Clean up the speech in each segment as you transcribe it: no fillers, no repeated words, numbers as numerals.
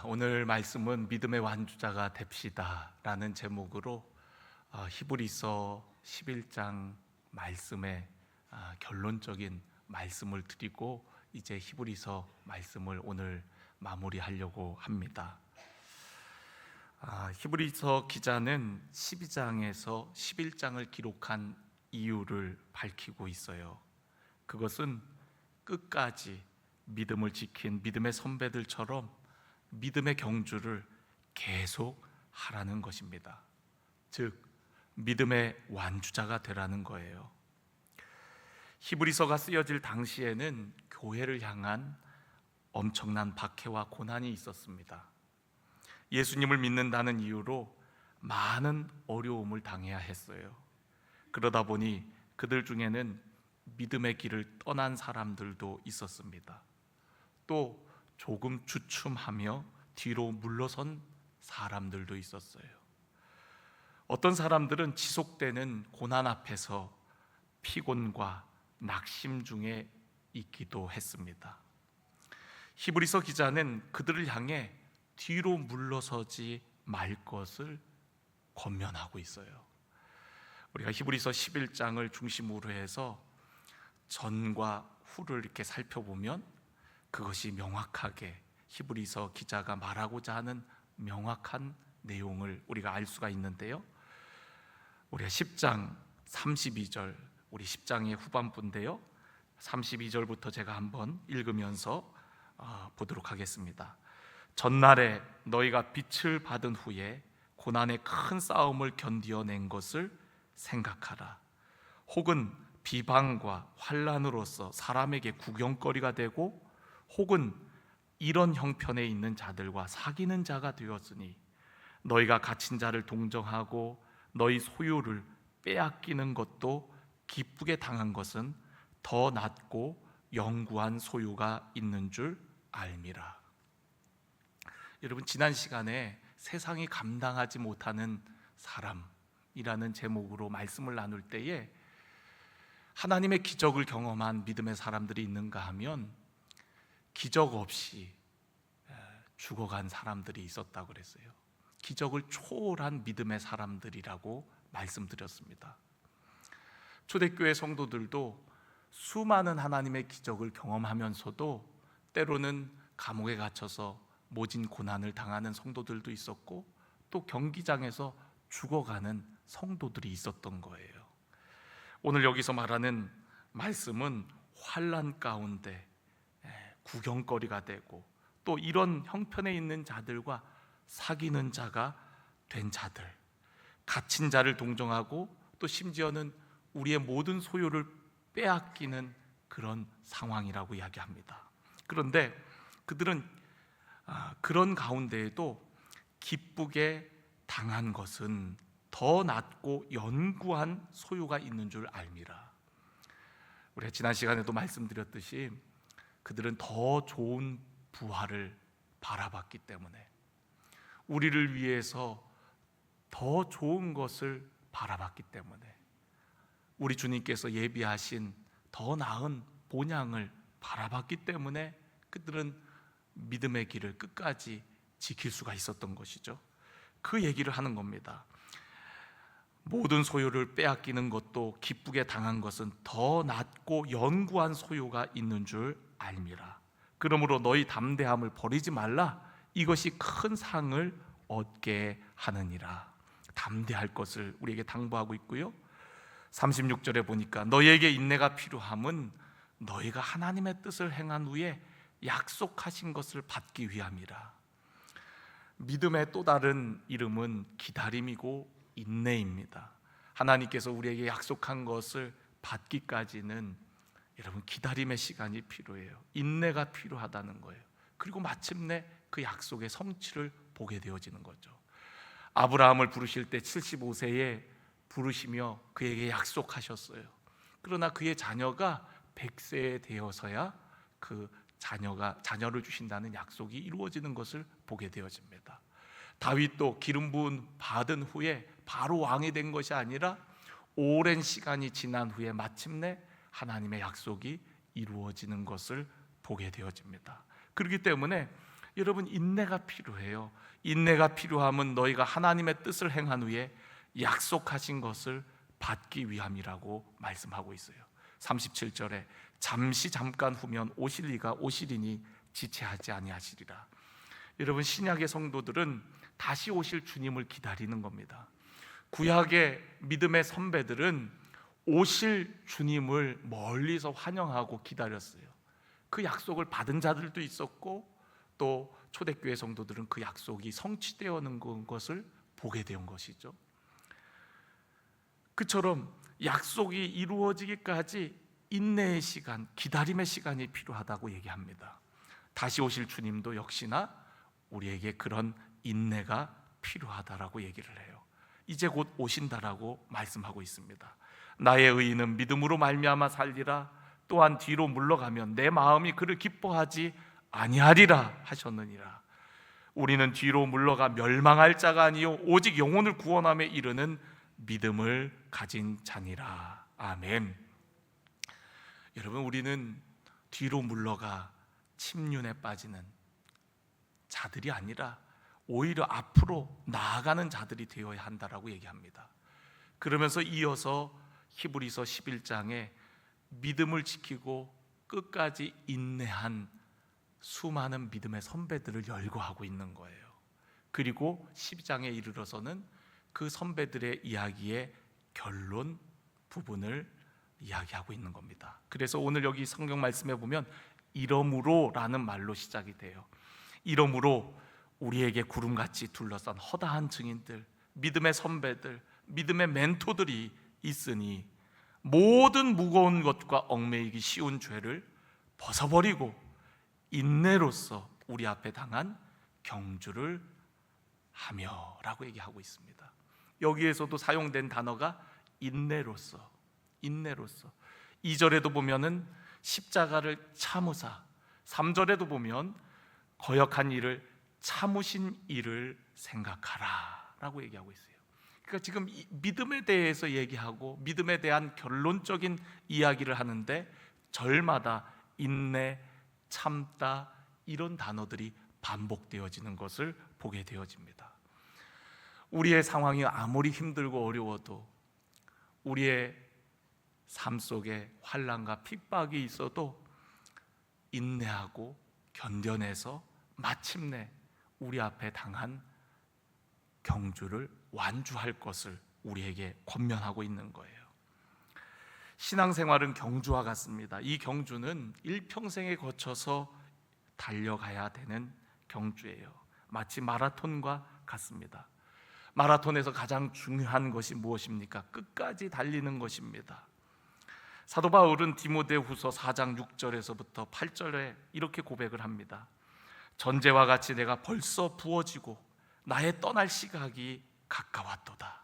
오늘 말씀은 믿음의 완주자가 됩시다 라는 제목으로 히브리서 11장 말씀의 결론적인 말씀을 드리고 이제 히브리서 말씀을 오늘 마무리하려고 합니다. 히브리서 기자는 12장에서 11장을 기록한 이유를 밝히고 있어요. 그것은 끝까지 믿음을 지킨 믿음의 선배들처럼 믿음의 경주를 계속 하라는 것입니다. 즉 믿음의 완주자가 되라는 거예요. 히브리서가 쓰여질 당시에는 교회를 향한 엄청난 박해와 고난이 있었습니다. 예수님을 믿는다는 이유로 많은 어려움을 당해야 했어요. 그러다 보니 그들 중에는 믿음의 길을 떠난 사람들도 있었습니다. 또 조금 주춤하며 뒤로 물러선 사람들도 있었어요. 어떤 사람들은 지속되는 고난 앞에서 피곤과 낙심 중에 있기도 했습니다. 히브리서 기자는 그들을 향해 뒤로 물러서지 말 것을 권면하고 있어요. 우리가 히브리서 11장을 중심으로 해서 전과 후를 이렇게 살펴보면 그것이 명확하게 히브리서 기자가 말하고자 하는 명확한 내용을 우리가 알 수가 있는데요. 우리가 10장 32절, 우리 10장의 후반부인데요, 32절부터 제가 한번 읽으면서 보도록 하겠습니다. 전날에 너희가 빛을 받은 후에 고난의 큰 싸움을 견디어낸 것을 생각하라. 혹은 비방과 환난으로서 사람에게 구경거리가 되고 혹은 이런 형편에 있는 자들과 사귀는 자가 되었으니 너희가 갇힌 자를 동정하고 너희 소유를 빼앗기는 것도 기쁘게 당한 것은 더 낫고 영구한 소유가 있는 줄 알미라. 여러분, 지난 시간에 세상이 감당하지 못하는 사람이라는 제목으로 말씀을 나눌 때에 하나님의 기적을 경험한 믿음의 사람들이 있는가 하면 기적 없이 죽어간 사람들이 있었다고 그랬어요. 기적을 초월한 믿음의 사람들이라고 말씀드렸습니다. 초대교회 성도들도 수많은 하나님의 기적을 경험하면서도 때로는 감옥에 갇혀서 모진 고난을 당하는 성도들도 있었고 또 경기장에서 죽어가는 성도들이 있었던 거예요. 오늘 여기서 말하는 말씀은 환난 가운데 구경거리가 되고 또 이런 형편에 있는 자들과 사귀는 자가 된 자들, 갇힌 자를 동정하고 또 심지어는 우리의 모든 소유를 빼앗기는 그런 상황이라고 이야기합니다. 그런데 그들은 그런 가운데에도 기쁘게 당한 것은 더 낫고 연구한 소유가 있는 줄 알미라. 우리가 지난 시간에도 말씀드렸듯이 그들은 더 좋은 부활을 바라봤기 때문에, 우리를 위해서 더 좋은 것을 바라봤기 때문에, 우리 주님께서 예비하신 더 나은 본향을 바라봤기 때문에 그들은 믿음의 길을 끝까지 지킬 수가 있었던 것이죠. 그 얘기를 하는 겁니다. 모든 소유를 빼앗기는 것도 기쁘게 당한 것은 더 낫고 연구한 소유가 있는 줄 알미라. 그러므로 너희 담대함을 버리지 말라. 이것이 큰 상을 얻게 하느니라. 담대할 것을 우리에게 당부하고 있고요. 36절에 보니까 너희에게 인내가 필요함은 너희가 하나님의 뜻을 행한 후에 약속하신 것을 받기 위함이라. 믿음의 또 다른 이름은 기다림이고 인내입니다. 하나님께서 우리에게 약속한 것을 받기까지는 여러분 기다림의 시간이 필요해요. 인내가 필요하다는 거예요. 그리고 마침내 그 약속의 성취를 보게 되어지는 거죠. 아브라함을 부르실 때 75세에 부르시며 그에게 약속하셨어요. 그러나 그의 자녀가 100세에 되어서야 그 자녀를 주신다는 약속이 이루어지는 것을 보게 되어집니다. 다윗도 기름 부음 받은 후에 바로 왕이 된 것이 아니라 오랜 시간이 지난 후에 마침내 하나님의 약속이 이루어지는 것을 보게 되어집니다. 그렇기 때문에 여러분, 인내가 필요해요. 인내가 필요함은 너희가 하나님의 뜻을 행한 후에 약속하신 것을 받기 위함이라고 말씀하고 있어요. 37절에 잠깐 후면 오실리가 오시리니 지체하지 아니하시리라. 여러분, 신약의 성도들은 다시 오실 주님을 기다리는 겁니다. 구약의 믿음의 선배들은 오실 주님을 멀리서 환영하고 기다렸어요. 그 약속을 받은 자들도 있었고, 또 초대교회 성도들은 그 약속이 성취되어는 것을 보게 된 것이죠. 그처럼 약속이 이루어지기까지 인내의 시간, 기다림의 시간이 필요하다고 얘기합니다. 다시 오실 주님도 역시나 우리에게 그런 인내가 필요하다라고 얘기를 해요. 이제 곧 오신다라고 말씀하고 있습니다. 나의 의인은 믿음으로 말미암아 살리라. 또한 뒤로 물러가면 내 마음이 그를 기뻐하지 아니하리라 하셨느니라. 우리는 뒤로 물러가 멸망할 자가 아니요 오직 영혼을 구원함에 이르는 믿음을 가진 자니라. 아멘. 여러분, 우리는 뒤로 물러가 침륜에 빠지는 자들이 아니라 오히려 앞으로 나아가는 자들이 되어야 한다라고 얘기합니다. 그러면서 이어서 히브리서 11장에 믿음을 지키고 끝까지 인내한 수많은 믿음의 선배들을 열거하고 있는 거예요. 그리고 12장에 이르러서는 그 선배들의 이야기의 결론 부분을 이야기하고 있는 겁니다. 그래서 오늘 여기 성경 말씀에 보면 이러므로 라는 말로 시작이 돼요. 이러므로 우리에게 구름같이 둘러싼 허다한 증인들, 믿음의 선배들, 믿음의 멘토들이 있으니 모든 무거운 것과 얽매이기 쉬운 죄를 벗어버리고 인내로서 우리 앞에 당한 경주를 하며 라고 얘기하고 있습니다. 여기에서도 사용된 단어가 인내로서. 2절에도 보면은 십자가를 참으사, 3절에도 보면 거역한 일을 참으신 일을 생각하라 라고 얘기하고 있어요. 그러니까 지금 믿음에 대해서 얘기하고 믿음에 대한 결론적인 이야기를 하는데 절마다 인내, 참다 이런 단어들이 반복되어지는 것을 보게 되어집니다. 우리의 상황이 아무리 힘들고 어려워도, 우리의 삶 속에 환난과 핍박이 있어도 인내하고 견뎌내서 마침내 우리 앞에 당한 경주를 완주할 것을 우리에게 권면하고 있는 거예요. 신앙생활은 경주와 같습니다. 이 경주는 일평생에 거쳐서 달려가야 되는 경주예요. 마치 마라톤과 같습니다. 마라톤에서 가장 중요한 것이 무엇입니까? 끝까지 달리는 것입니다. 사도 바울은 디모데후서 4장 6절에서부터 8절에 이렇게 고백을 합니다. 전제와 같이 내가 벌써 부어지고 나의 떠날 시각이 가까웠도다.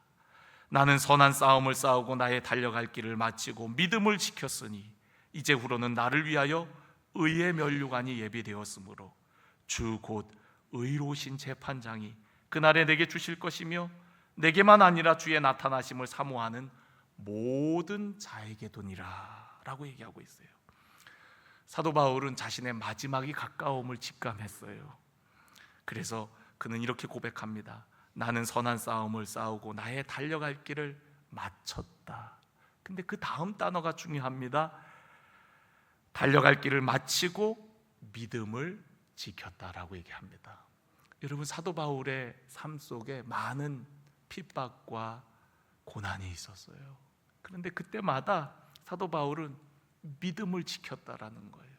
나는 선한 싸움을 싸우고 나의 달려갈 길을 마치고 믿음을 지켰으니 이제후로는 나를 위하여 의의 면류관이 예비되었으므로 주 곧 의로우신 재판장이 그날에 내게 주실 것이며 내게만 아니라 주의 나타나심을 사모하는 모든 자에게도니라 라고 얘기하고 있어요. 사도 바울은 자신의 마지막이 가까움을 직감했어요. 그래서 그는 이렇게 고백합니다. 나는 선한 싸움을 싸우고 나의 달려갈 길을 마쳤다. 근데 그 다음 단어가 중요합니다. 달려갈 길을 마치고 믿음을 지켰다라고 얘기합니다. 여러분, 사도 바울의 삶 속에 많은 핍박과 고난이 있었어요. 그런데 그때마다 사도 바울은 믿음을 지켰다라는 거예요.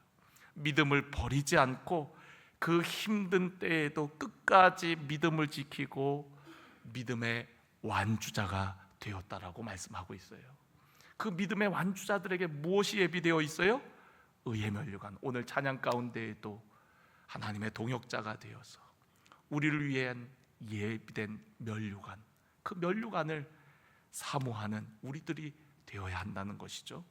믿음을 버리지 않고 그 힘든 때에도 끝까지 믿음을 지키고 믿음의 완주자가 되었다라고 말씀하고 있어요. 그 믿음의 완주자들에게 무엇이 예비되어 있어요? 의의 면류관. 오늘 찬양 가운데에도 하나님의 동역자가 되어서 우리를 위한 예비된 면류관, 그 면류관을 사모하는 우리들이 되어야 한다는 것이죠.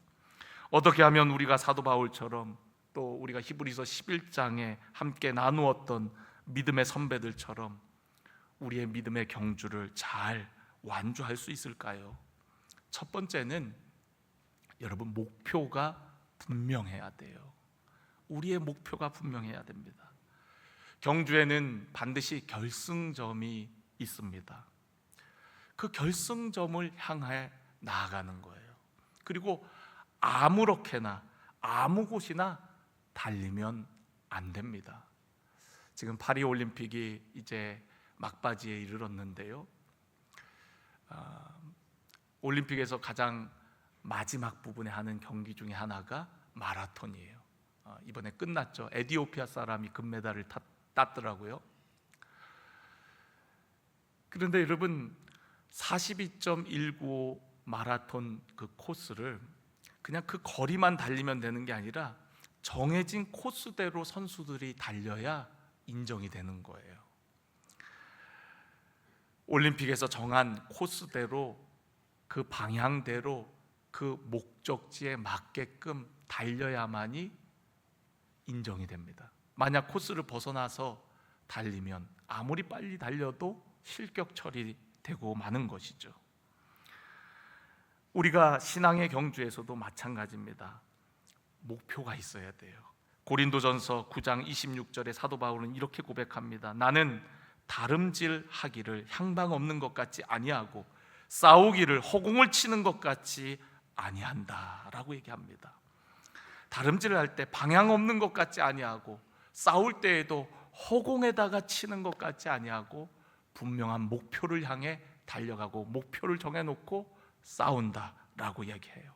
어떻게 하면 우리가 사도 바울처럼 또 우리가 히브리서 11장에 함께 나누었던 믿음의 선배들처럼 우리의 믿음의 경주를 잘 완주할 수 있을까요? 첫 번째는 여러분, 목표가 분명해야 돼요. 우리의 목표가 분명해야 됩니다. 경주에는 반드시 결승점이 있습니다. 그 결승점을 향해 나아가는 거예요. 그리고 아무렇게나 아무 곳이나 달리면 안 됩니다. 지금 파리 올림픽이 이제 막바지에 이르렀는데요. 올림픽에서 가장 마지막 부분에 하는 경기 중에 하나가 마라톤이에요. 이번에 끝났죠. 에티오피아 사람이 금메달을 땄더라고요. 그런데 여러분, 42.195 마라톤 그 코스를 그냥 그 거리만 달리면 되는 게 아니라 정해진 코스대로 선수들이 달려야 인정이 되는 거예요. 올림픽에서 정한 코스대로, 그 방향대로, 그 목적지에 맞게끔 달려야만이 인정이 됩니다. 만약 코스를 벗어나서 달리면 아무리 빨리 달려도 실격 처리되고 마는 것이죠. 우리가 신앙의 경주에서도 마찬가지입니다. 목표가 있어야 돼요. 고린도전서 9장 26절에 사도 바울은 이렇게 고백합니다. 나는 다름질하기를 향방 없는 것 같이 아니하고 싸우기를 허공을 치는 것 같이 아니한다 라고 얘기합니다. 다름질을 할 때 방향 없는 것 같지 아니하고, 싸울 때에도 허공에다가 치는 것 같지 아니하고, 분명한 목표를 향해 달려가고 목표를 정해놓고 싸운다라고 얘기해요.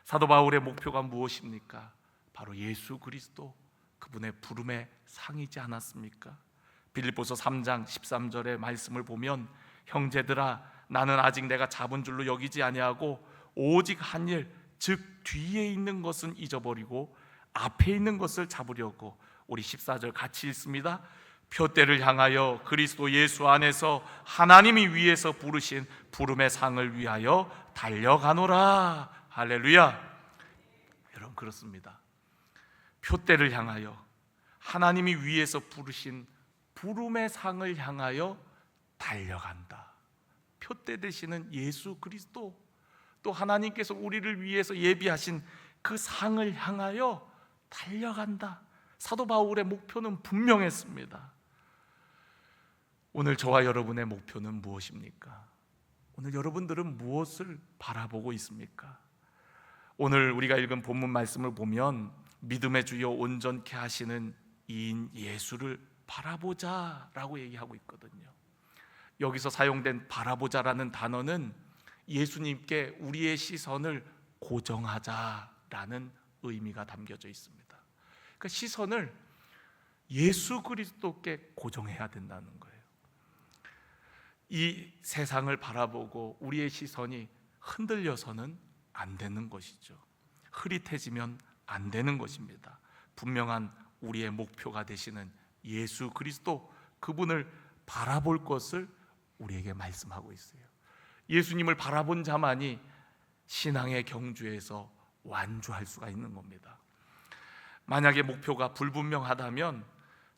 사도 바울의 목표가 무엇입니까? 바로 예수 그리스도, 그분의 부름의 상이지 않았습니까? 빌립보서 3장 13절의 말씀을 보면, 형제들아 나는 아직 내가 잡은 줄로 여기지 아니하고 오직 한 일, 즉 뒤에 있는 것은 잊어버리고 앞에 있는 것을 잡으려고. 우리 14절 같이 읽습니다. 표대를 향하여 그리스도 예수 안에서 하나님이 위에서 부르신 부름의 상을 위하여 달려가노라. 할렐루야. 여러분, 그렇습니다. 표대를 향하여, 하나님이 위에서 부르신 부름의 상을 향하여 달려간다. 표대 되시는 예수 그리스도, 또 하나님께서 우리를 위해서 예비하신 그 상을 향하여 달려간다. 사도 바울의 목표는 분명했습니다. 오늘 저와 여러분의 목표는 무엇입니까? 오늘 여러분들은 무엇을 바라보고 있습니까? 오늘 우리가 읽은 본문 말씀을 보면 믿음의 주여 온전케 하시는 이인 예수를 바라보자라고 얘기하고 있거든요. 여기서 사용된 바라보자라는 단어는 예수님께 우리의 시선을 고정하자라는 의미가 담겨져 있습니다. 그러니까 시선을 예수 그리스도께 고정해야 된다는 거예요. 이 세상을 바라보고 우리의 시선이 흔들려서는 안 되는 것이죠. 흐릿해지면 안 되는 것입니다. 분명한 우리의 목표가 되시는 예수 그리스도, 그분을 바라볼 것을 우리에게 말씀하고 있어요. 예수님을 바라본 자만이 신앙의 경주에서 완주할 수가 있는 겁니다. 만약에 목표가 불분명하다면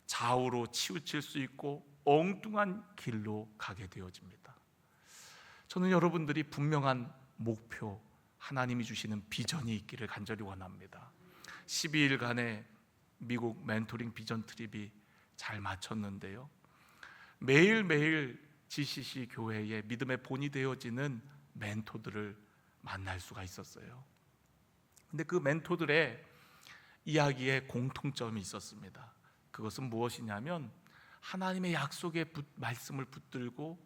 좌우로 치우칠 수 있고 엉뚱한 길로 가게 되어집니다. 저는 여러분들이 분명한 목표, 하나님이 주시는 비전이 있기를 간절히 원합니다. 12일간의 미국 멘토링 비전 트립이 잘 마쳤는데요, 매일매일 GCC 교회의 믿음의 본이 되어지는 멘토들을 만날 수가 있었어요. 근데 그 멘토들의 이야기에 공통점이 있었습니다. 그것은 무엇이냐면 하나님의 약속의 말씀을 붙들고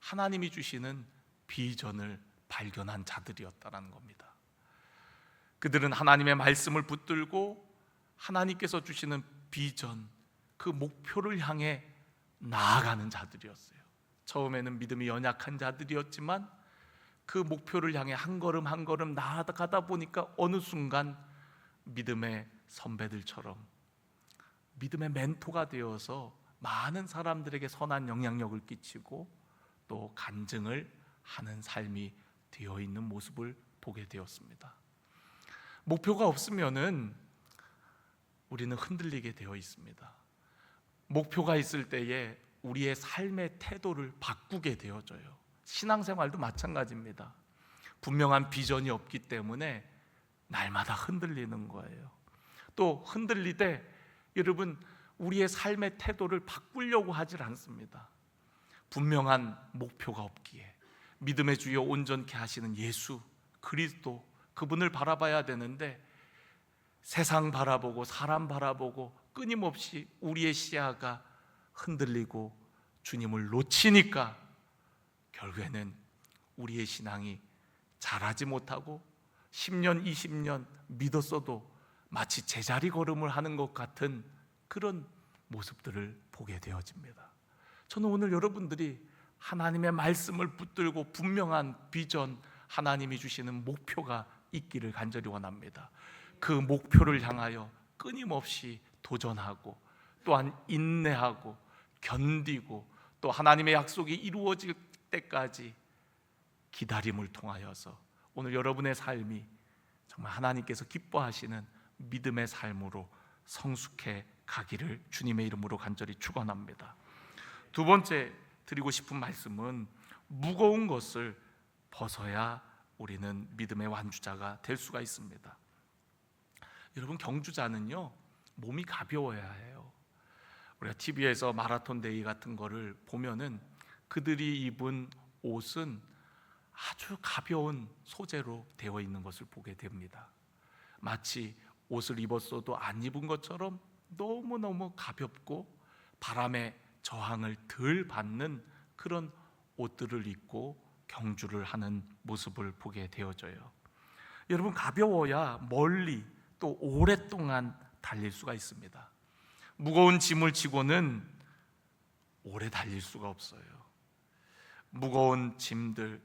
하나님이 주시는 비전을 발견한 자들이었다는 겁니다. 그들은 하나님의 말씀을 붙들고 하나님께서 주시는 비전, 그 목표를 향해 나아가는 자들이었어요. 처음에는 믿음이 연약한 자들이었지만 그 목표를 향해 한 걸음 한 걸음 나아가다 보니까 어느 순간 믿음의 선배들처럼 믿음의 멘토가 되어서 많은 사람들에게 선한 영향력을 끼치고 또 간증을 하는 삶이 되어 있는 모습을 보게 되었습니다. 목표가 없으면은 우리는 흔들리게 되어 있습니다. 목표가 있을 때에 우리의 삶의 태도를 바꾸게 되어져요. 신앙생활도 마찬가지입니다. 분명한 비전이 없기 때문에 날마다 흔들리는 거예요. 또 흔들리되 여러분, 우리의 삶의 태도를 바꾸려고 하질 않습니다. 분명한 목표가 없기에 믿음의 주여 온전케 하시는 예수 그리스도, 그분을 바라봐야 되는데 세상 바라보고 사람 바라보고 끊임없이 우리의 시야가 흔들리고 주님을 놓치니까 결국에는 우리의 신앙이 자라지 못하고 10년, 20년 믿었어도 마치 제자리 걸음을 하는 것 같은 그런 모습들을 보게 되어집니다. 저는 오늘 여러분들이 하나님의 말씀을 붙들고 분명한 비전, 하나님이 주시는 목표가 있기를 간절히 원합니다. 그 목표를 향하여 끊임없이 도전하고 또한 인내하고 견디고 또 하나님의 약속이 이루어질 때까지 기다림을 통하여서 오늘 여러분의 삶이 정말 하나님께서 기뻐하시는 믿음의 삶으로 성숙해 가기를 주님의 이름으로 간절히 축원합니다. 두 번째 드리고 싶은 말씀은 무거운 것을 벗어야 우리는 믿음의 완주자가 될 수가 있습니다. 여러분, 경주자는요 몸이 가벼워야 해요. 우리가 TV에서 마라톤 대회 같은 거를 보면은 그들이 입은 옷은 아주 가벼운 소재로 되어 있는 것을 보게 됩니다. 마치 옷을 입었어도 안 입은 것처럼 너무너무 가볍고 바람의 저항을 덜 받는 그런 옷들을 입고 경주를 하는 모습을 보게 되어져요. 여러분, 가벼워야 멀리 또 오랫동안 달릴 수가 있습니다. 무거운 짐을 지고는 오래 달릴 수가 없어요. 무거운 짐들,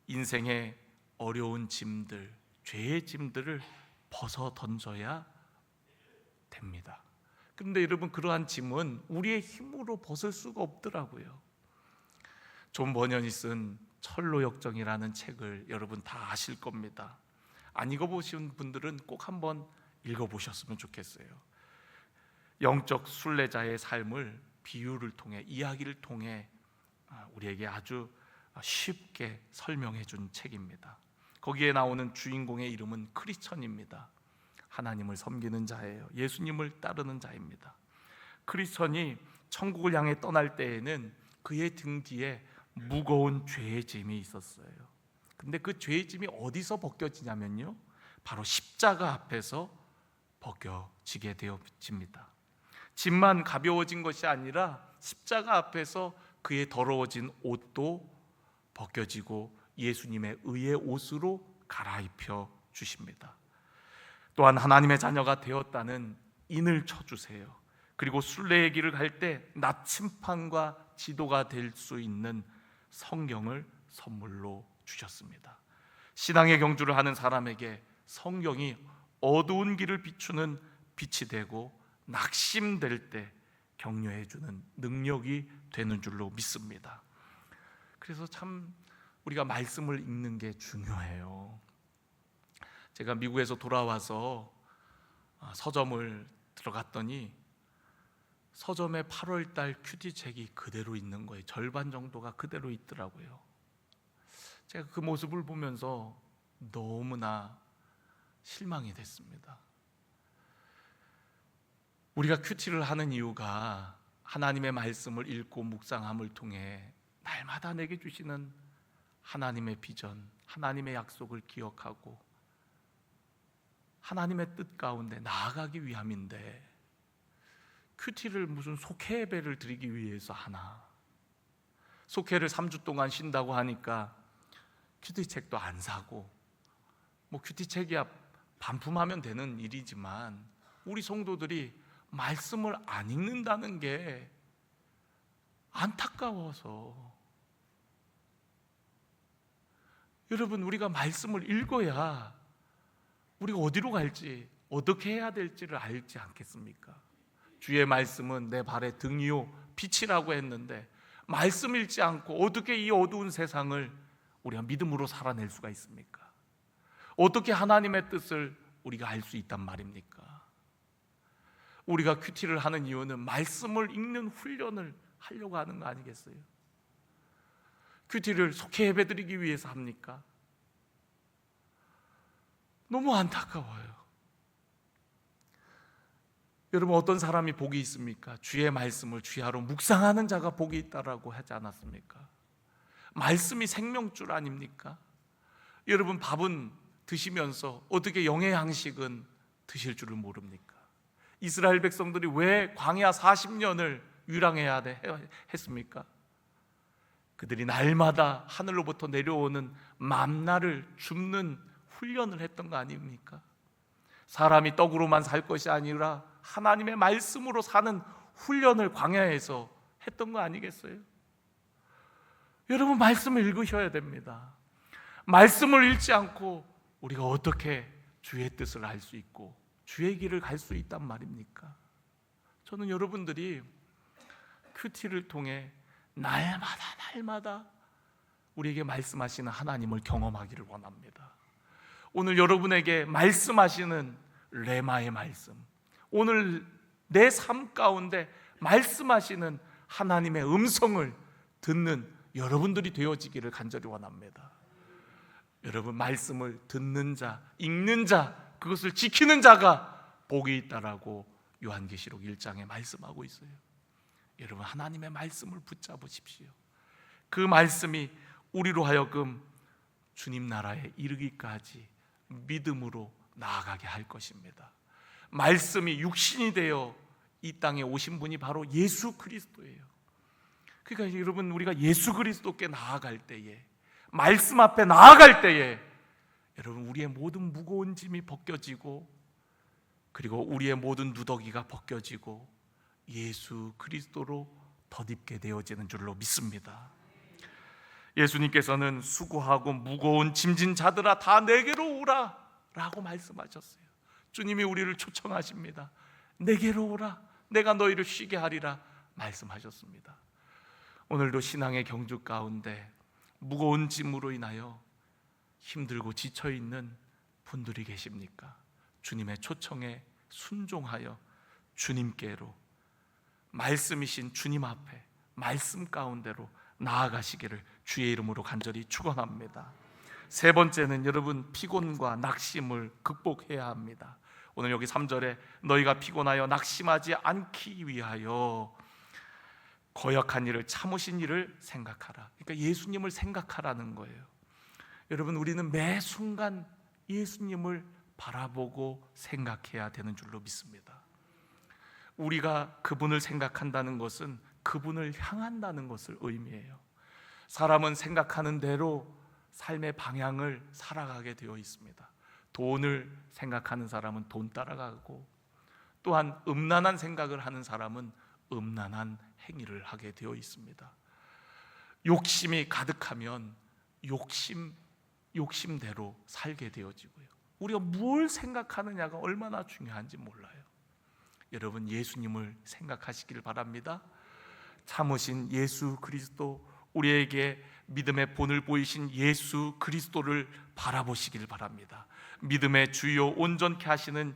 인생의 어려운 짐들, 죄의 짐들을 벗어 던져야 됩니다. 그런데 여러분, 그러한 짐은 우리의 힘으로 벗을 수가 없더라고요. 존 버년이 쓴 철로역정이라는 책을 여러분 다 아실 겁니다. 안 읽어보신 분들은 꼭 한번 읽어보셨으면 좋겠어요. 영적 순례자의 삶을 비유를 통해, 이야기를 통해 우리에게 아주 쉽게 설명해 준 책입니다. 거기에 나오는 주인공의 이름은 크리스천입니다. 하나님을 섬기는 자예요. 예수님을 따르는 자입니다. 크리스천이 천국을 향해 떠날 때에는 그의 등 뒤에 무거운 죄의 짐이 있었어요. 근데 그 죄의 짐이 어디서 벗겨지냐면요, 바로 십자가 앞에서 벗겨지게 되어집니다. 짐만 가벼워진 것이 아니라 십자가 앞에서 그의 더러워진 옷도 벗겨지고 예수님의 의의 옷으로 갈아입혀 주십니다. 또한 하나님의 자녀가 되었다는 인을 쳐주세요. 그리고 순례의 길을 갈 때 나침판과 지도가 될 수 있는 성경을 선물로 주셨습니다. 신앙의 경주를 하는 사람에게 성경이 어두운 길을 비추는 빛이 되고 낙심될 때 격려해 주는 능력이 되는 줄로 믿습니다. 그래서 참 우리가 말씀을 읽는 게 중요해요. 제가 미국에서 돌아와서 서점을 들어갔더니 서점에 8월달 큐티책이 그대로 있는 거예요. 절반 정도가 그대로 있더라고요. 제가 그 모습을 보면서 너무나 실망이 됐습니다. 우리가 큐티를 하는 이유가 하나님의 말씀을 읽고 묵상함을 통해 날마다 내게 주시는 하나님의 비전, 하나님의 약속을 기억하고 하나님의 뜻 가운데 나아가기 위함인데, 큐티를 무슨 속회 예배를 드리기 위해서 하나? 속회를 3주 동안 쉰다고 하니까 큐티책도 안 사고, 뭐 큐티책이야 반품하면 되는 일이지만 우리 성도들이 말씀을 안 읽는다는 게 안타까워서. 여러분, 우리가 말씀을 읽어야 우리가 어디로 갈지, 어떻게 해야 될지를 알지 않겠습니까? 주의 말씀은 내 발의 등이요 빛이라고 했는데 말씀 읽지 않고 어떻게 이 어두운 세상을 우리가 믿음으로 살아낼 수가 있습니까? 어떻게 하나님의 뜻을 우리가 알 수 있단 말입니까? 우리가 큐티를 하는 이유는 말씀을 읽는 훈련을 하려고 하는 거 아니겠어요? 큐티를 속해 예배드리기 위해서 합니까? 너무 안타까워요. 여러분, 어떤 사람이 복이 있습니까? 주의 말씀을 주야로 묵상하는 자가 복이 있다라고 하지 않았습니까? 말씀이 생명줄 아닙니까? 여러분, 밥은 드시면서 어떻게 영의 양식은 드실 줄을 모릅니까? 이스라엘 백성들이 왜 광야 40년을 유랑해야 했습니까? 그들이 날마다 하늘로부터 내려오는 만나를 줍는 훈련을 했던 거 아닙니까? 사람이 떡으로만 살 것이 아니라 하나님의 말씀으로 사는 훈련을 광야에서 했던 거 아니겠어요? 여러분, 말씀을 읽으셔야 됩니다. 말씀을 읽지 않고 우리가 어떻게 주의 뜻을 알 수 있고 주의 길을 갈 수 있단 말입니까? 저는 여러분들이 큐티를 통해 날마다 우리에게 말씀하시는 하나님을 경험하기를 원합니다. 오늘 여러분에게 말씀하시는 레마의 말씀, 오늘 내 삶 가운데 말씀하시는 하나님의 음성을 듣는 여러분들이 되어지기를 간절히 원합니다. 여러분, 말씀을 듣는 자, 읽는 자, 그것을 지키는 자가 복이 있다라고 요한계시록 1장에 말씀하고 있어요. 여러분, 하나님의 말씀을 붙잡으십시오. 그 말씀이 우리로 하여금 주님 나라에 이르기까지 믿음으로 나아가게 할 것입니다. 말씀이 육신이 되어 이 땅에 오신 분이 바로 예수 그리스도예요. 그러니까 여러분, 우리가 예수 그리스도께 나아갈 때에, 말씀 앞에 나아갈 때에 여러분, 우리의 모든 무거운 짐이 벗겨지고, 그리고 우리의 모든 누더기가 벗겨지고 예수 그리스도로 덧입게 되어지는 줄로 믿습니다. 예수님께서는 수고하고 무거운 짐진 자들아 다 내게로 오라 라고 말씀하셨어요. 주님이 우리를 초청하십니다. 내게로 오라, 내가 너희를 쉬게 하리라 말씀하셨습니다. 오늘도 신앙의 경주 가운데 무거운 짐으로 인하여 힘들고 지쳐있는 분들이 계십니까? 주님의 초청에 순종하여 주님께로, 말씀이신 주님 앞에 말씀 가운데로 나아가시기를 주의 이름으로 간절히 축원합니다. 세 번째는 여러분, 피곤과 낙심을 극복해야 합니다. 오늘 여기 3절에 너희가 피곤하여 낙심하지 않기 위하여 거역한 일을 참으신 일을 생각하라. 그러니까 예수님을 생각하라는 거예요. 여러분, 우리는 매 순간 예수님을 바라보고 생각해야 되는 줄로 믿습니다. 우리가 그분을 생각한다는 것은 그분을 향한다는 것을 의미해요. 사람은 생각하는 대로 삶의 방향을 살아가게 되어 있습니다. 돈을 생각하는 사람은 돈 따라가고, 또한 음란한 생각을 하는 사람은 음란한 행위를 하게 되어 있습니다. 욕심이 가득하면 욕심대로 살게 되어지고요. 우리가 뭘 생각하느냐가 얼마나 중요한지 몰라요. 여러분, 예수님을 생각하시길 바랍니다. 참으신 예수 그리스도, 우리에게 믿음의 본을 보이신 예수 그리스도를 바라보시길 바랍니다. 믿음의 주요 온전케 하시는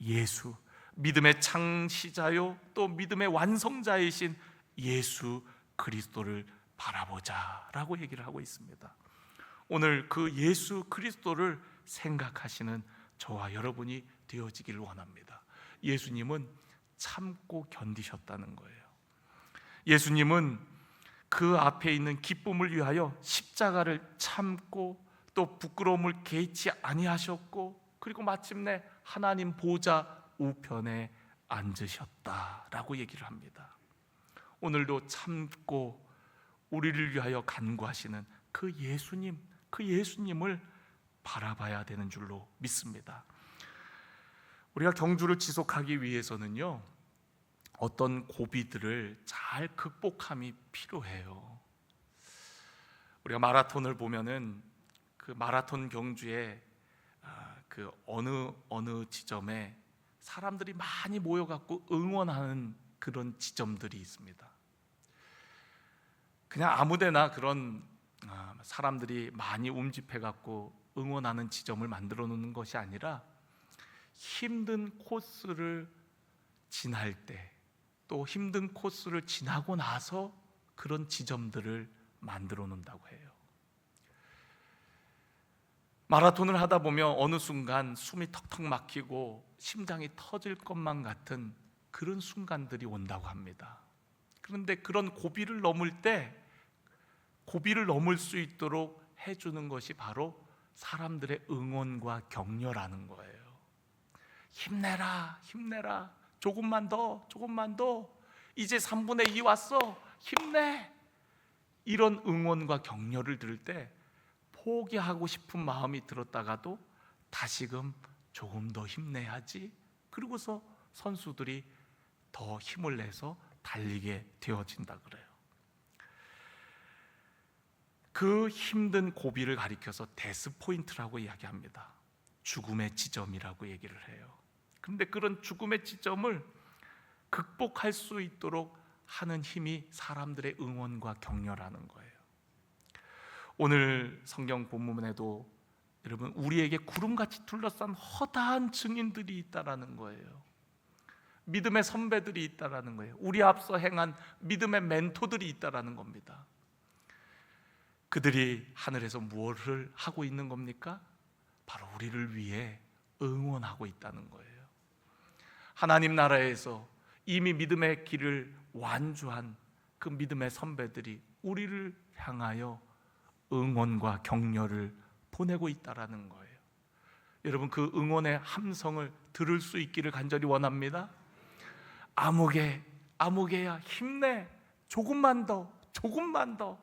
예수, 믿음의 창시자요 또 믿음의 완성자이신 예수 그리스도를 바라보자라고 얘기를 하고 있습니다. 오늘 그 예수 그리스도를 생각하시는 저와 여러분이 되어지기를 원합니다. 예수님은 참고 견디셨다는 거예요. 예수님은 그 앞에 있는 기쁨을 위하여 십자가를 참고 또 부끄러움을 개의치 아니하셨고, 그리고 마침내 하나님 보좌 우편에 앉으셨다라고 얘기를 합니다. 오늘도 참고 우리를 위하여 간구하시는 그 예수님, 그 예수님을 바라봐야 되는 줄로 믿습니다. 우리가 경주를 지속하기 위해서는요, 어떤 고비들을 잘 극복함이 필요해요. 우리가 마라톤을 보면은 그 마라톤 경주에 그 어느 지점에 사람들이 많이 모여갖고 응원하는 그런 지점들이 있습니다. 그냥 아무데나 그런 사람들이 많이 움집해갖고 응원하는 지점을 만들어 놓는 것이 아니라 힘든 코스를 지날 때, 또 힘든 코스를 지나고 나서 그런 지점들을 만들어 놓는다고 해요. 마라톤을 하다 보면 어느 순간 숨이 턱턱 막히고 심장이 터질 것만 같은 그런 순간들이 온다고 합니다. 그런데 그런 고비를 넘을 때 고비를 넘을 수 있도록 해주는 것이 바로 사람들의 응원과 격려라는 거예요. 힘내라, 힘내라, 조금만 더, 조금만 더, 이제 3분의 2 왔어, 힘내. 이런 응원과 격려를 들을 때 포기하고 싶은 마음이 들었다가도 다시금 조금 더 힘내야지, 그러고서 선수들이 더 힘을 내서 달리게 되어진다 그래요. 그 힘든 고비를 가리켜서 데스포인트라고 이야기합니다. 죽음의 지점이라고 얘기를 해요. 그런데 그런 죽음의 지점을 극복할 수 있도록 하는 힘이 사람들의 응원과 격려라는 거예요. 오늘 성경 본문에도 여러분, 우리에게 구름같이 둘러싼 허다한 증인들이 있다라는 거예요. 믿음의 선배들이 있다라는 거예요. 우리 앞서 행한 믿음의 멘토들이 있다라는 겁니다. 그들이 하늘에서 무엇을 하고 있는 겁니까? 바로 우리를 위해 응원하고 있다는 거예요. 하나님 나라에서 이미 믿음의 길을 완주한 그 믿음의 선배들이 우리를 향하여 응원과 격려를 보내고 있다라는 거예요. 여러분, 그 응원의 함성을 들을 수 있기를 간절히 원합니다. 아무개, 아무개야, 힘내, 조금만 더, 조금만 더,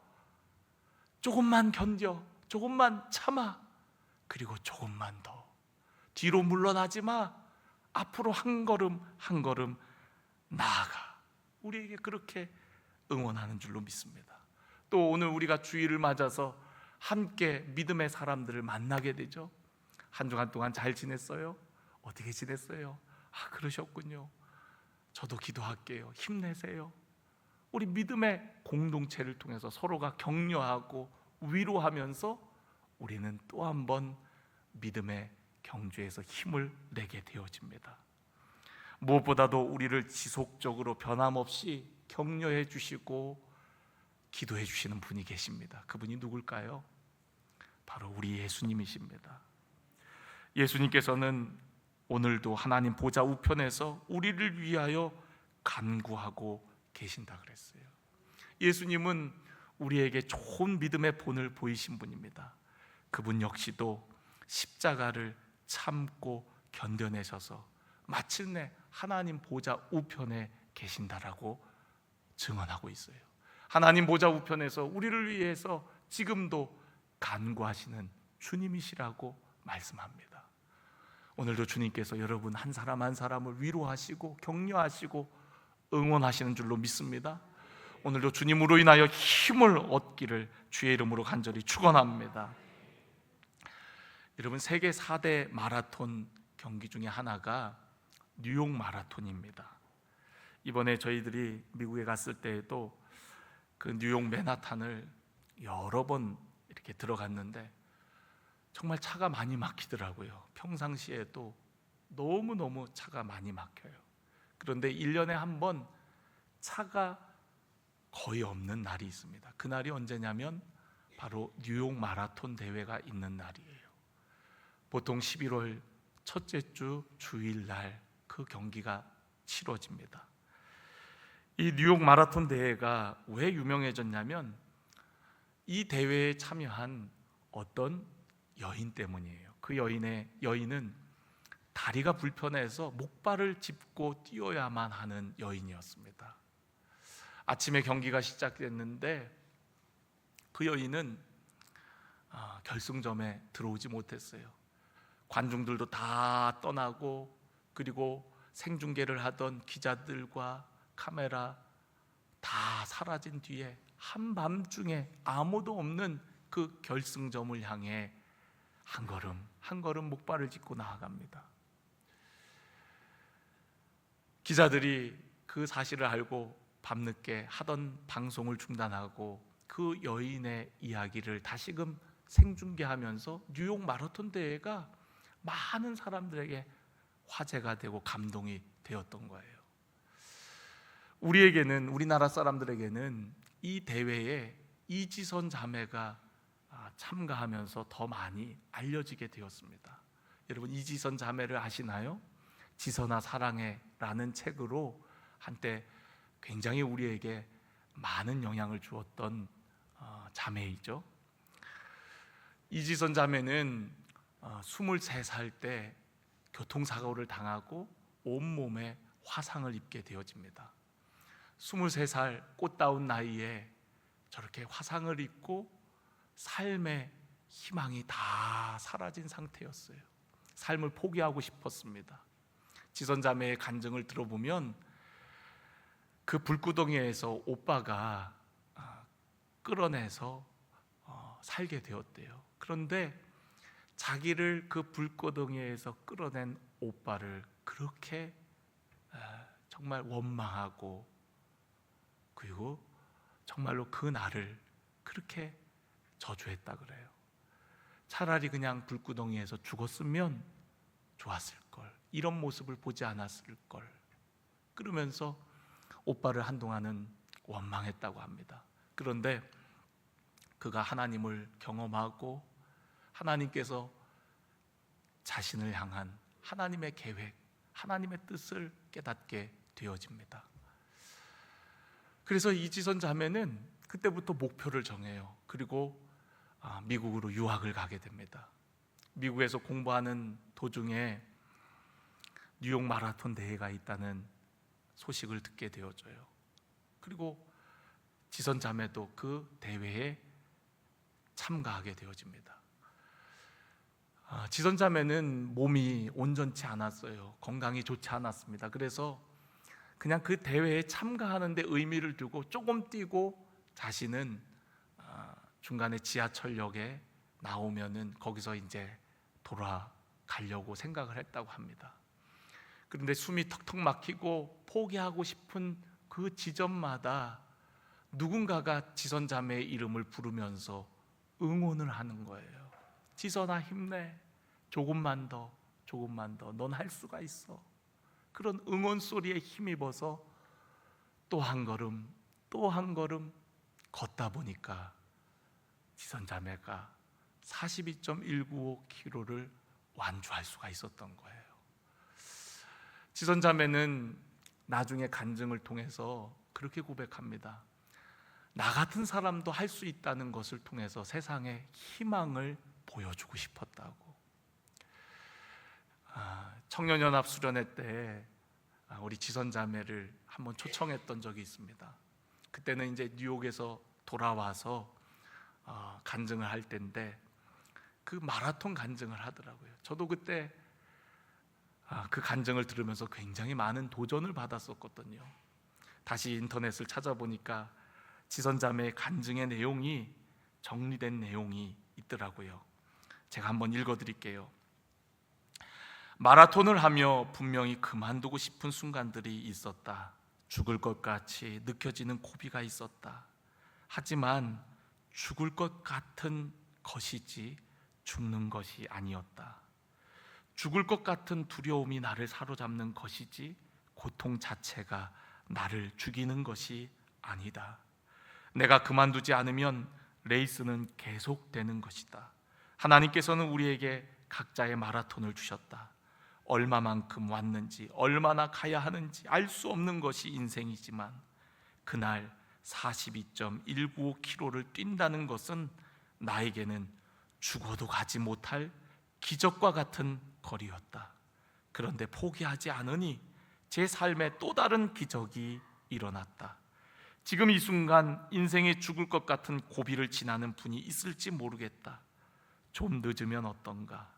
조금만 견뎌, 조금만 참아, 그리고 조금만 더, 뒤로 물러나지 마, 앞으로 한 걸음 한 걸음 나아가. 우리에게 그렇게 응원하는 줄로 믿습니다. 또 오늘 우리가 주일을 맞아서 함께 믿음의 사람들을 만나게 되죠. 한 주간 동안 잘 지냈어요? 어떻게 지냈어요? 아, 그러셨군요. 저도 기도할게요. 힘내세요. 우리 믿음의 공동체를 통해서 서로가 격려하고 위로하면서 우리는 또 한 번 믿음의 경주에서 힘을 내게 되어집니다. 무엇보다도 우리를 지속적으로 변함없이 격려해 주시고 기도해 주시는 분이 계십니다. 그분이 누굴까요? 바로 우리 예수님이십니다. 예수님께서는 오늘도 하나님 보좌 우편에서 우리를 위하여 간구하고 계신다 그랬어요. 예수님은 우리에게 좋은 믿음의 본을 보이신 분입니다. 그분 역시도 십자가를 참고 견뎌내셔서 마침내 하나님 보좌 우편에 계신다라고 증언하고 있어요. 하나님 보좌 우편에서 우리를 위해서 지금도 간구하시는 주님이시라고 말씀합니다. 오늘도 주님께서 여러분 한 사람 한 사람을 위로하시고 격려하시고 응원하시는 줄로 믿습니다. 오늘도 주님으로 인하여 힘을 얻기를 주의 이름으로 간절히 축원합니다. 여러분, 세계 4대 마라톤 경기 중에 하나가 뉴욕 마라톤입니다. 이번에 저희들이 미국에 갔을 때에도 그 뉴욕 맨하탄을 여러 번 이렇게 들어갔는데 정말 차가 많이 막히더라고요. 평상시에도 너무너무 차가 많이 막혀요. 그런데 1년에 한 번 차가 거의 없는 날이 있습니다. 그날이 언제냐면 바로 뉴욕 마라톤 대회가 있는 날이에요. 보통 11월 첫째 주 주일날 그 경기가 치러집니다. 이 뉴욕 마라톤 대회가 왜 유명해졌냐면 이 대회에 참여한 어떤 여인 때문이에요. 그 여인은 다리가 불편해서 목발을 짚고 뛰어야만 하는 여인이었습니다. 아침에 경기가 시작됐는데 그 여인은 결승점에 들어오지 못했어요. 관중들도 다 떠나고, 그리고 생중계를 하던 기자들과 카메라 다 사라진 뒤에 한밤중에 아무도 없는 그 결승점을 향해 한 걸음 한 걸음 목발을 짚고 나아갑니다. 기자들이 그 사실을 알고 밤늦게 하던 방송을 중단하고 그 여인의 이야기를 다시금 생중계하면서 뉴욕 마라톤 대회가 많은 사람들에게 화제가 되고 감동이 되었던 거예요. 우리에게는, 우리나라 사람들에게는 이 대회에 이지선 자매가 참가하면서 더 많이 알려지게 되었습니다. 여러분, 이지선 자매를 아시나요? 지선아 사랑해 라는 책으로 한때 굉장히 우리에게 많은 영향을 주었던 자매이죠. 이지선 자매는 23살 때 교통사고를 당하고 온몸에 화상을 입게 되어집니다. 23살 꽃다운 나이에 저렇게 화상을 입고 삶의 희망이 다 사라진 상태였어요. 삶을 포기하고 싶었습니다. 지선자매의 간증을 들어보면 그 불구덩이에서 오빠가 끌어내서 살게 되었대요. 그런데 자기를 그 불구덩이에서 끌어낸 오빠를 그렇게 정말 원망하고, 그리고 정말로 그 날을 그렇게 저주했다 그래요. 차라리 그냥 불구덩이에서 죽었으면 좋았을 걸, 이런 모습을 보지 않았을 걸, 그러면서 오빠를 한동안은 원망했다고 합니다. 그런데 그가 하나님을 경험하고 하나님께서 자신을 향한 하나님의 계획, 하나님의 뜻을 깨닫게 되어집니다. 그래서 이지선 자매는 그때부터 목표를 정해요. 그리고 미국으로 유학을 가게 됩니다. 미국에서 공부하는 도중에 뉴욕 마라톤 대회가 있다는 소식을 듣게 되어져요. 그리고 지선 자매도 그 대회에 참가하게 되어집니다. 지선 자매는 몸이 온전치 않았어요. 건강이 좋지 않았습니다. 그래서 그냥 그 대회에 참가하는 데 의미를 두고 조금 뛰고 자신은 중간에 지하철역에 나오면은 거기서 이제 돌아가려고 생각을 했다고 합니다. 그런데 숨이 턱턱 막히고 포기하고 싶은 그 지점마다 누군가가 지선 자매의 이름을 부르면서 응원을 하는 거예요. 지선아 힘내, 조금만 더, 조금만 더, 넌 할 수가 있어. 그런 응원 소리에 힘입어서 또 한 걸음, 또 한 걸음 걷다 보니까 지선 자매가 42.195kg를 완주할 수가 있었던 거예요. 지선 자매는 나중에 간증을 통해서 그렇게 고백합니다. 나 같은 사람도 할 수 있다는 것을 통해서 세상에 희망을 보여주고 싶었다고. 청년연합 수련회 때 우리 지선 자매를 한번 초청했던 적이 있습니다. 그때는 이제 뉴욕에서 돌아와서 간증을 할 때인데 그 마라톤 간증을 하더라고요. 저도 그때 그 간증을 들으면서 굉장히 많은 도전을 받았었거든요. 다시 인터넷을 찾아보니까 지선 자매의 간증의 내용이 정리된 내용이 있더라고요. 제가 한번 읽어드릴게요. 마라톤을 하며 분명히 그만두고 싶은 순간들이 있었다. 죽을 것 같이 느껴지는 고비가 있었다. 하지만 죽을 것 같은 것이지 죽는 것이 아니었다. 죽을 것 같은 두려움이 나를 사로잡는 것이지 고통 자체가 나를 죽이는 것이 아니다. 내가 그만두지 않으면 레이스는 계속되는 것이다. 하나님께서는 우리에게 각자의 마라톤을 주셨다. 얼마만큼 왔는지, 얼마나 가야 하는지 알 수 없는 것이 인생이지만 그날 42.195km를 뛴다는 것은 나에게는 죽어도 가지 못할 기적과 같은 거리였다. 그런데 포기하지 않으니 제 삶에 또 다른 기적이 일어났다. 지금 이 순간 인생에 죽을 것 같은 고비를 지나는 분이 있을지 모르겠다. 좀 늦으면 어떤가?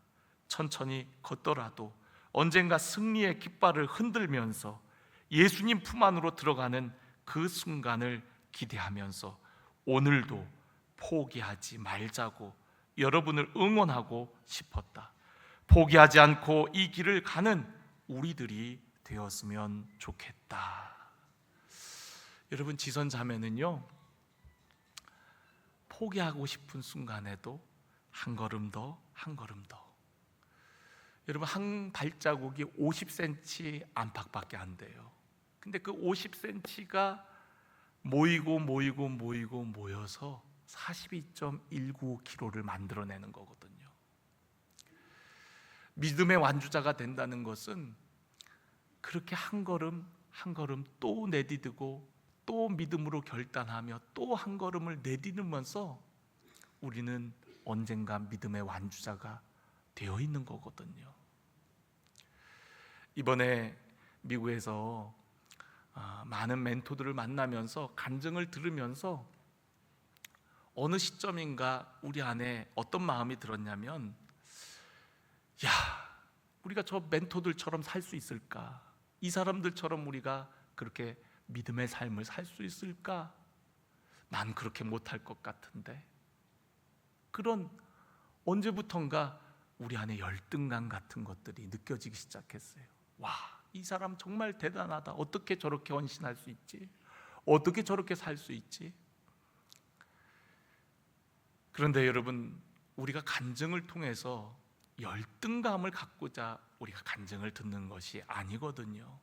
천천히 걷더라도 언젠가 승리의 깃발을 흔들면서 예수님 품 안으로 들어가는 그 순간을 기대하면서 오늘도 포기하지 말자고 여러분을 응원하고 싶었다. 포기하지 않고 이 길을 가는 우리들이 되었으면 좋겠다. 여러분, 지선 자매는요, 포기하고 싶은 순간에도 한 걸음 더, 한 걸음 더. 여러분, 한 발자국이 50cm 안팎밖에 안 돼요. 근데 그 50cm가 모이고 모여서 42.195kg를 만들어내는 거거든요. 믿음의 완주자가 된다는 것은 그렇게 한 걸음 한 걸음 또 내디디고 또 믿음으로 결단하며 또 한 걸음을 내디디면서 우리는 언젠가 믿음의 완주자가 되어 있는 거거든요. 이번에 미국에서 많은 멘토들을 만나면서 간증을 들으면서 어느 시점인가 우리 안에 어떤 마음이 들었냐면, 야, 우리가 저 멘토들처럼 살 수 있을까? 이 사람들처럼 우리가 그렇게 믿음의 삶을 살 수 있을까? 난 그렇게 못할 것 같은데. 그런 언제부턴가 우리 안에 열등감 같은 것들이 느껴지기 시작했어요. 와, 이 사람 정말 대단하다. 어떻게 저렇게 헌신할 수 있지? 어떻게 저렇게 살 수 있지? 그런데 여러분, 우리가 간증을 통해서 열등감을 갖고자 우리가 간증을 듣는 것이 아니거든요.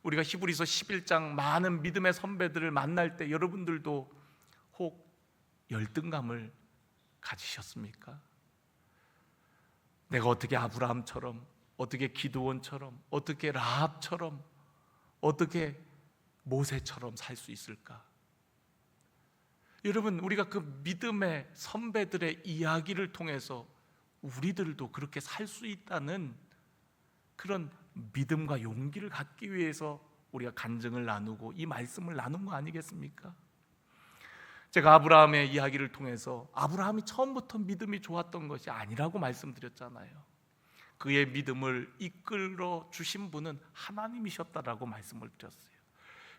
우리가 히브리서 11장 많은 믿음의 선배들을 만날 때 여러분들도 혹 열등감을 가지셨습니까? 내가 어떻게 아브라함처럼, 어떻게 기드온처럼, 어떻게 라합처럼, 어떻게 모세처럼 살 수 있을까? 여러분, 우리가 그 믿음의 선배들의 이야기를 통해서 우리들도 그렇게 살 수 있다는 그런 믿음과 용기를 갖기 위해서 우리가 간증을 나누고 이 말씀을 나눈 거 아니겠습니까? 제가 아브라함의 이야기를 통해서 아브라함이 처음부터 믿음이 좋았던 것이 아니라고 말씀드렸잖아요. 그의 믿음을 이끌어 주신 분은 하나님이셨다라고 말씀을 드렸어요.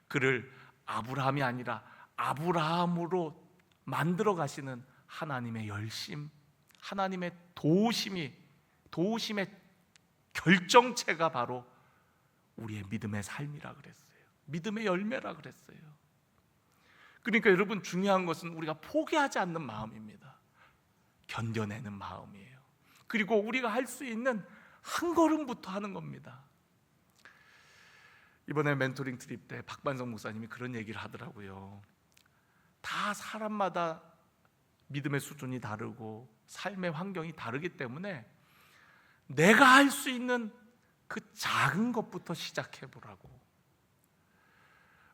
그를 아브라함이 아니라 아브라함으로 만들어 가시는 하나님의 열심, 하나님의 도우심의 결정체가 바로 우리의 믿음의 삶이라 그랬어요. 믿음의 열매라 그랬어요. 그러니까 여러분, 중요한 것은 우리가 포기하지 않는 마음입니다. 견뎌내는 마음이에요. 그리고 우리가 할 수 있는 한 걸음부터 하는 겁니다. 이번에 멘토링 트립 때 박반성 목사님이 그런 얘기를 하더라고요. 다 사람마다 믿음의 수준이 다르고 삶의 환경이 다르기 때문에 내가 할 수 있는 그 작은 것부터 시작해 보라고.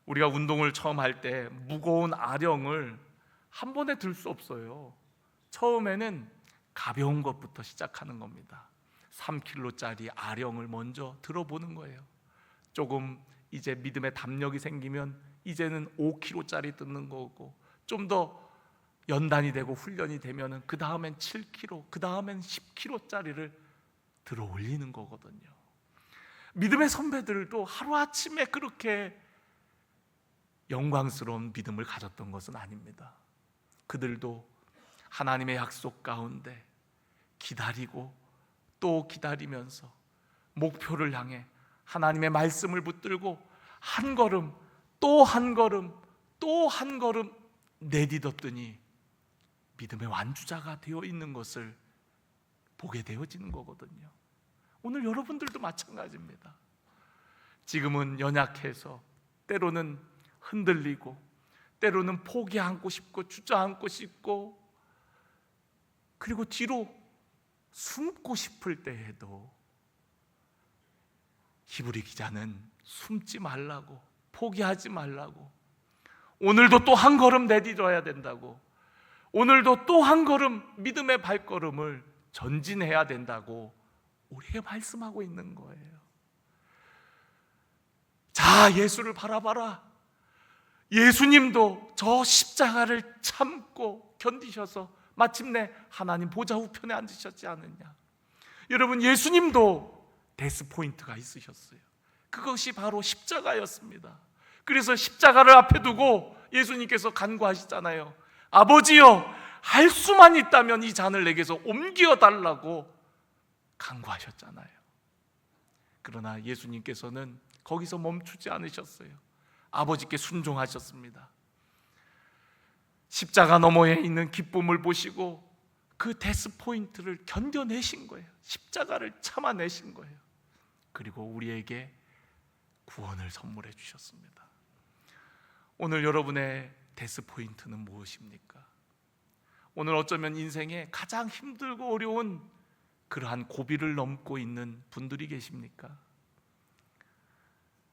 우리가 운동을 처음 할 때 무거운 아령을 한 번에 들 수 없어요. 처음에는 가벼운 것부터 시작하는 겁니다. 3kg짜리 아령을 먼저 들어보는 거예요. 조금 이제 믿음의 담력이 생기면 이제는 5kg짜리 뜯는 거고, 좀 더 연단이 되고 훈련이 되면 그 다음엔 7kg, 그 다음엔 10kg짜리를 들어 올리는 거거든요. 믿음의 선배들도 하루아침에 그렇게 영광스러운 믿음을 가졌던 것은 아닙니다. 그들도 하나님의 약속 가운데 기다리고 또 기다리면서 목표를 향해 하나님의 말씀을 붙들고 한 걸음 또 한 걸음 또 한 걸음 내딛었더니 믿음의 완주자가 되어 있는 것을 보게 되어지는 거거든요. 오늘 여러분들도 마찬가지입니다. 지금은 연약해서 때로는 흔들리고 때로는 포기하고 싶고 주저앉고 싶고 그리고 뒤로 숨고 싶을 때에도 히브리 기자는 숨지 말라고, 포기하지 말라고, 오늘도 또 한 걸음 내딛어야 된다고, 오늘도 또 한 걸음 믿음의 발걸음을 전진해야 된다고 우리에게 말씀하고 있는 거예요. 자, 예수를 바라봐라. 예수님도 저 십자가를 참고 견디셔서 마침내 하나님 보좌 우편에 앉으셨지 않느냐. 여러분, 예수님도 데스 포인트가 있으셨어요. 그것이 바로 십자가였습니다. 그래서 십자가를 앞에 두고 예수님께서 간구하시잖아요. 아버지여, 할 수만 있다면 이 잔을 내게서 옮겨달라고 간구하셨잖아요. 그러나 예수님께서는 거기서 멈추지 않으셨어요. 아버지께 순종하셨습니다. 십자가 너머에 있는 기쁨을 보시고 그 데스 포인트를 견뎌내신 거예요. 십자가를 참아내신 거예요. 그리고 우리에게 구원을 선물해 주셨습니다. 오늘 여러분의 데스 포인트는 무엇입니까? 오늘 어쩌면 인생에 가장 힘들고 어려운 그러한 고비를 넘고 있는 분들이 계십니까?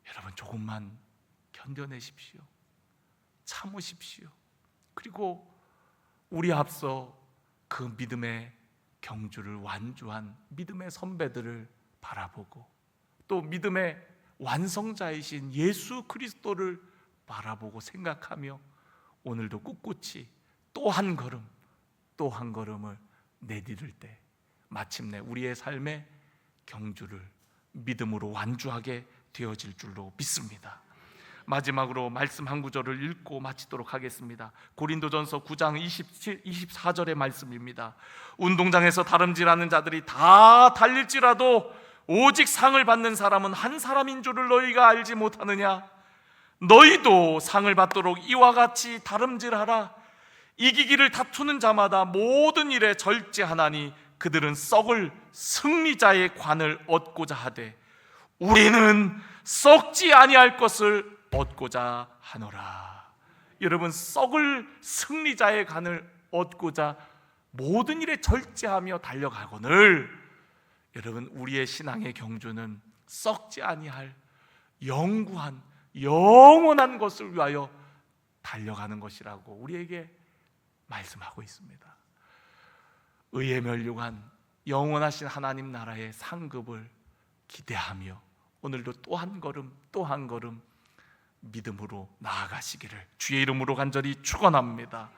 여러분 조금만 견뎌내십시오. 참으십시오. 그리고 우리 앞서 그 믿음의 경주를 완주한 믿음의 선배들을 바라보고 또 믿음의 완성자이신 예수 그리스도를 바라보고 생각하며 오늘도 꿋꿋이 또 한 걸음 또 한 걸음을 내디딜 때 마침내 우리의 삶의 경주를 믿음으로 완주하게 되어질 줄로 믿습니다. 마지막으로 말씀 한 구절을 읽고 마치도록 하겠습니다. 고린도전서 9장 24절의 말씀입니다. 운동장에서 다름질하는 자들이 다 달릴지라도 오직 상을 받는 사람은 한 사람인 줄을 너희가 알지 못하느냐? 너희도 상을 받도록 이와 같이 다름질하라. 이기기를 다투는 자마다 모든 일에 절제하나니 그들은 썩을 승리자의 관을 얻고자 하되 우리는 썩지 아니할 것을 얻고자 하노라. 여러분, 썩을 승리자의 관을 얻고자 모든 일에 절제하며 달려가거늘 여러분, 우리의 신앙의 경주는 썩지 아니할 영구한 영원한 것을 위하여 달려가는 것이라고 우리에게 말씀하고 있습니다. 의에 멸류관 영원하신 하나님 나라의 상급을 기대하며 오늘도 또 한 걸음 또 한 걸음 믿음으로 나아가시기를 주의 이름으로 간절히 축원합니다.